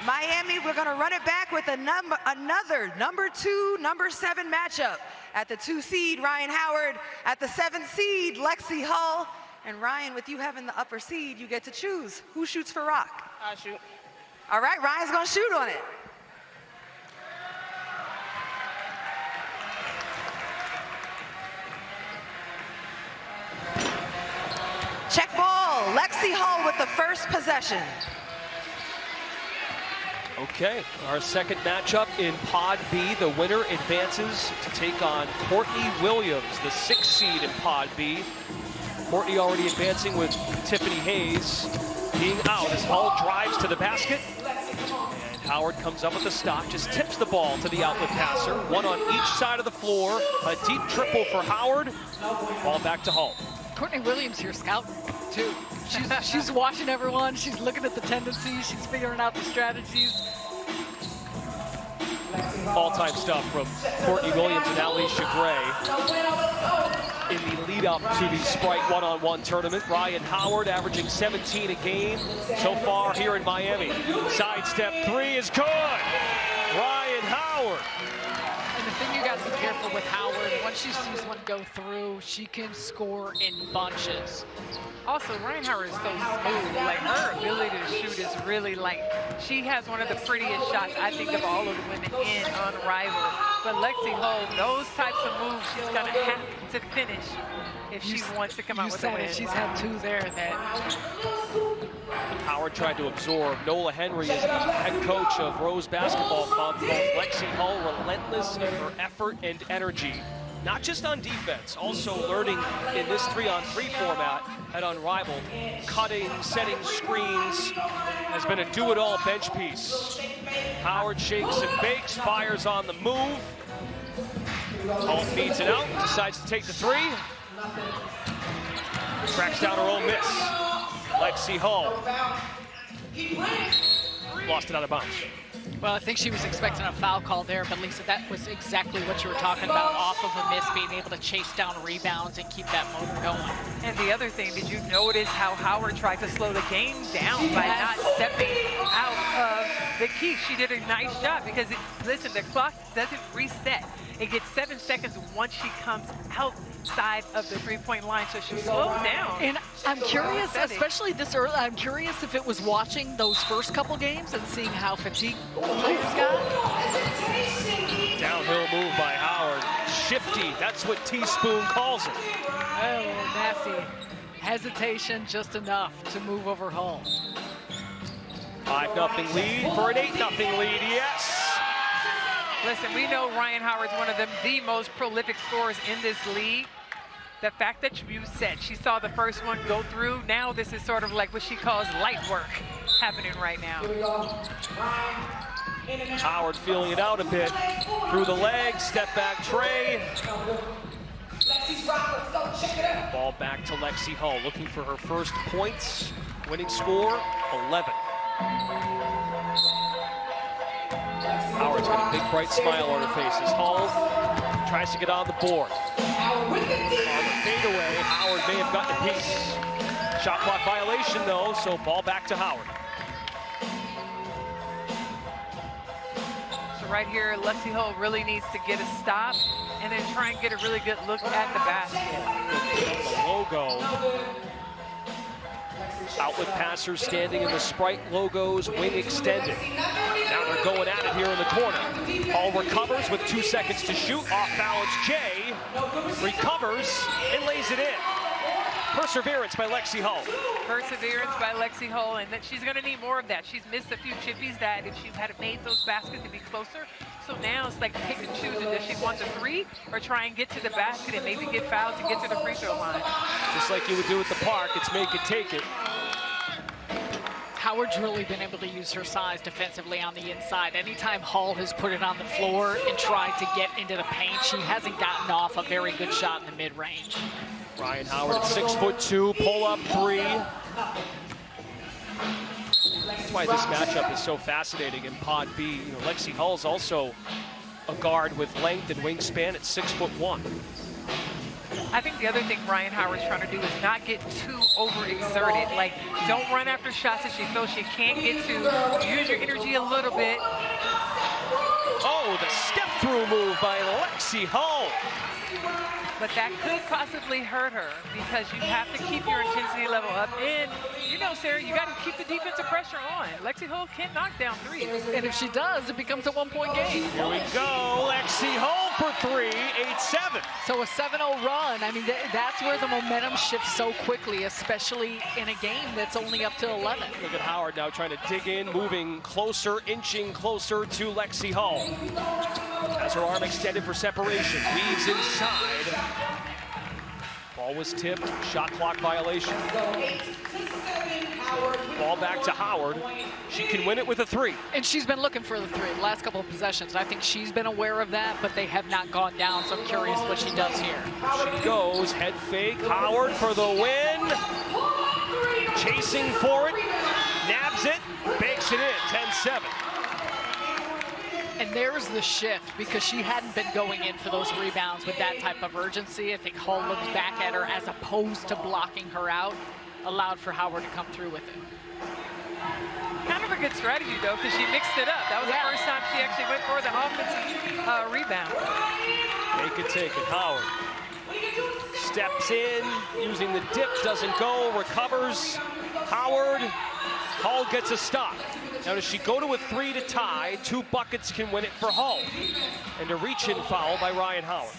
Miami, we're going to run it back with another number 2, number 7 matchup. At the 2 seed, Rhyne Howard. At the 7 seed, Lexie Hull. And Ryan, with you having the upper seed, you get to choose. Who shoots for rock? I shoot. All right, Ryan's going to shoot on it. Check ball, Lexie Hull with the first possession. Okay, our second matchup in Pod B. The winner advances to take on Courtney Williams, the 6th seed in Pod B. Courtney already advancing with Tiffany Hayes being out as Hull drives to the basket. And Howard comes up with a stop, just tips the ball to the outlet passer. One on each side of the floor. A deep triple for Howard. Ball back to Hull. Courtney Williams here scouting too. She's watching everyone. She's looking at the tendencies. She's figuring out the strategies. All-time stuff from Courtney Williams and Alicia Gray in the lead-up to the Sprite one-on-one tournament. Rhyne Howard averaging 17 a game so far here in Miami. Sidestep 3 is good. Rhyne Howard. And the thing you got to be careful with Howard, once she sees one go through, she can score in bunches. Also, Rhyne Howard is so smooth. Like, her ability to shoot is really she has one of the prettiest shots, I think, of all of the women in Unrivaled. But Lexie Hull, those types of moves, she's going to have to finish if she wants to come out with a win. She's had 2 there that Howard tried to absorb. Nola Henry is the head coach of Rose Basketball Club. Lexie Hull relentless in her effort and energy. Not just on defense, also learning in this 3-on-3 format at Unrivaled. Cutting, setting screens, has been a do-it-all bench piece. Howard shakes and bakes, fires on the move. Hull feeds it out, decides to take the 3. Tracks down her own miss. Lexie Hull lost it out of bounds. Well, I think she was expecting a foul call there, but Lisa, that was exactly what you were talking about, off of a miss, being able to chase down rebounds and keep that motor going. And the other thing, did you notice how Howard tried to slow the game down by not stepping out of the key? She did a nice job because, listen, the clock doesn't reset. It gets 7 seconds once she comes outside of the 3-point line, so she slowed down. And I'm curious, especially this early, I'm curious if it was watching those first couple games and seeing how fatigued players got. Downhill move by Howard. Shifty, that's what Teaspoon calls it. Oh, nasty. Hesitation just enough to move over Hull. 5-0 lead for an 8-0 lead, yes. Listen, we know Rhyne Howard's one of the most prolific scorers in this league. The fact that you said she saw the first one go through, now this is sort of like what she calls light work happening right now. Howard feeling it out a bit. Through the legs, step back tray. Ball back to Lexie Hull, looking for her first points. Winning score, 11. Howard's got a big bright smile on her face as Hull tries to get on the board. On the fadeaway, Howard may have gotten a piece. Shot clock violation though, so ball back to Howard. So right here, Lexie Hull really needs to get a stop and then try and get a really good look at the basket. The logo. Outlet passers standing in the Sprite logo's wing extended. Now they're going at it here in the corner. Hull recovers with 2 seconds to shoot. Off balance, Jay recovers and lays it in. Perseverance by Lexie Hull. Perseverance by Lexie Hull, and that she's going to need more of that. She's missed a few chippies that if she had made those baskets to be closer. So now it's like pick and choose. Does she want the 3 or try and get to the basket and maybe get fouled to get to the free throw line? Just like you would do at the park, it's make it, take it. Howard's really been able to use her size defensively on the inside. Anytime Hull has put it on the floor and tried to get into the paint, she hasn't gotten off a very good shot in the mid-range. Rhyne Howard at 6'2", pull-up 3. That's why this matchup is so fascinating in Pod B. You know, Lexie Hull's also a guard with length and wingspan at 6'1". I think the other thing Rhyne Howard's trying to do is not get too overexerted. Like, don't run after shots that she feels she can't get to. Use your energy a little bit. Oh, the step-through move by Lexie Hull. But that could possibly hurt her because you have to keep your intensity level up. And, you know, Sarah, you got to keep the defensive pressure on. Lexie Hull can knock down threes. And if she does, it becomes a 1-point game. Here we go. Lexie Hull for 3, 8-7. So a 7-0 run, I mean, that's where the momentum shifts so quickly, especially in a game that's only up to 11. Look at Howard now trying to dig in, moving closer, inching closer to Lexie Hull. Has her arm extended for separation, weaves inside. Ball was tipped, shot clock violation. Ball back to Howard. She can win it with a 3. And she's been looking for the 3 the last couple of possessions. I think she's been aware of that, but they have not gone down, so I'm curious what she does here. She goes, head fake, Howard for the win. Chasing for it, nabs it, banks it in, 10-7. And there's the shift because she hadn't been going in for those rebounds with that type of urgency. I think Hull looks back at her as opposed to blocking her out, allowed for Howard to come through with it. Kind of a good strategy, though, because she mixed it up. That was the first time she actually went for the offensive rebound. Make it take it, Howard. Steps in, using the dip, doesn't go, recovers. Howard, Hull gets a stop. Now does she go to a 3 to tie? 2 buckets can win it for Hull. And a reach-in foul by Rhyne Howard.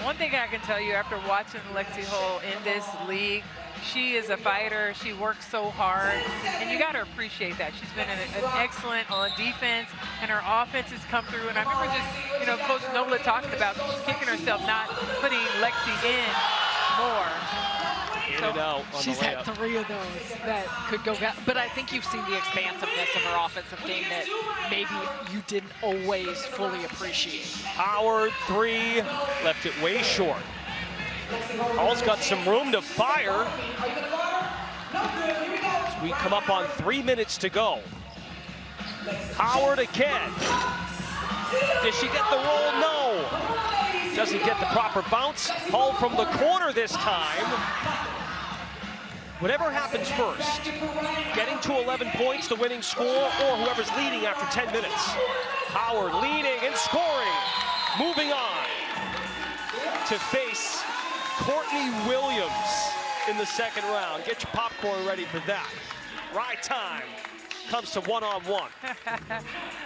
One thing I can tell you after watching Lexie Hull in this league, she is a fighter. She works so hard, and you got to appreciate that. She's been an excellent on defense, and her offense has come through. And I remember just, you know, Coach Nola talking about she's kicking herself, not putting Lexie in more. In and out on She's the had layup. 3 of those that could go down. But I think you've seen the expansiveness of her offensive game that maybe you didn't always fully appreciate. Howard, 3, left it way short. Hull's got some room to fire. As we come up on 3 minutes to go. Howard again. Does she get the roll? No. Doesn't get the proper bounce. Hull from the corner this time. Whatever happens first, getting to 11 points, the winning score, or whoever's leading after 10 minutes. Howard leading and scoring. Moving on to face Courtney Williams in the second round. Get your popcorn ready for that. Right time comes to one-on-one.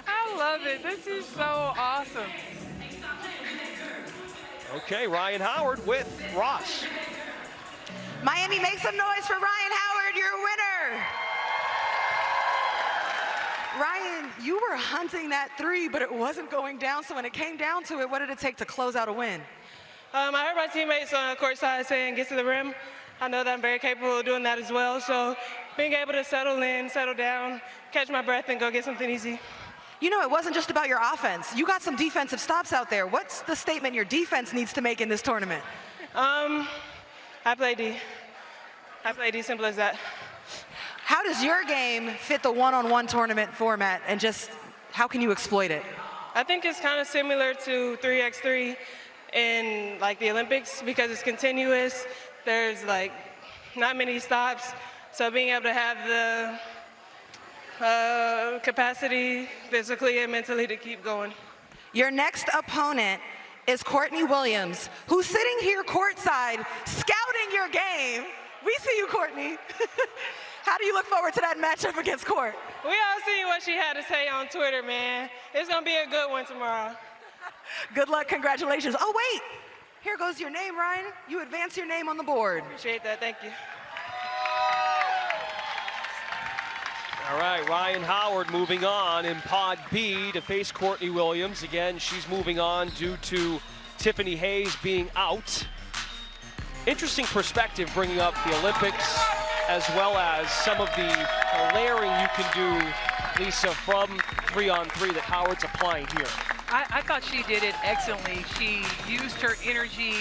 I love it. This is so awesome. Okay, Rhyne Howard with Ross. Miami, make some noise for Rhyne Howard, your winner. Ryan, you were hunting that 3, but it wasn't going down. So when it came down to it, what did it take to close out a win? I heard my teammates on the court side saying, get to the rim. I know that I'm very capable of doing that as well. So being able to settle in, settle down, catch my breath, and go get something easy. You know, it wasn't just about your offense. You got some defensive stops out there. What's the statement your defense needs to make in this tournament? I play D. I play D, simple as that. How does your game fit the one-on-one tournament format, and just how can you exploit it? I think it's kind of similar to 3x3 in like the Olympics because it's continuous. There's like not many stops. So being able to have the capacity physically and mentally to keep going. Your next opponent is Courtney Williams, who's sitting here courtside scouting your game. We see you, Courtney. How do you look forward to that matchup against Court? We all see what she had to say on Twitter, man. It's going to be a good one tomorrow. Good luck, congratulations. Oh, wait, here goes your name, Ryan. You advance your name on the board. Appreciate that, thank you. All right, Rhyne Howard moving on in Pod B to face Courtney Williams. Again, she's moving on due to Tiffany Hayes being out. Interesting perspective bringing up the Olympics as well as some of the layering you can do, Lisa, from 3-on-3 that Howard's applying here. I thought she did it excellently. She used her energy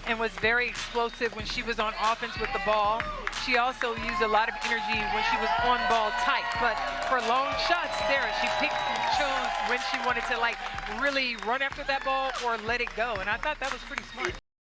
and was very explosive when she was on offense with the ball. she also used a lot of energy when she was on ball tight. But for long shots, Sarah, she picked and chose when she wanted to like really run after that ball or let it go. And I thought that was pretty smart.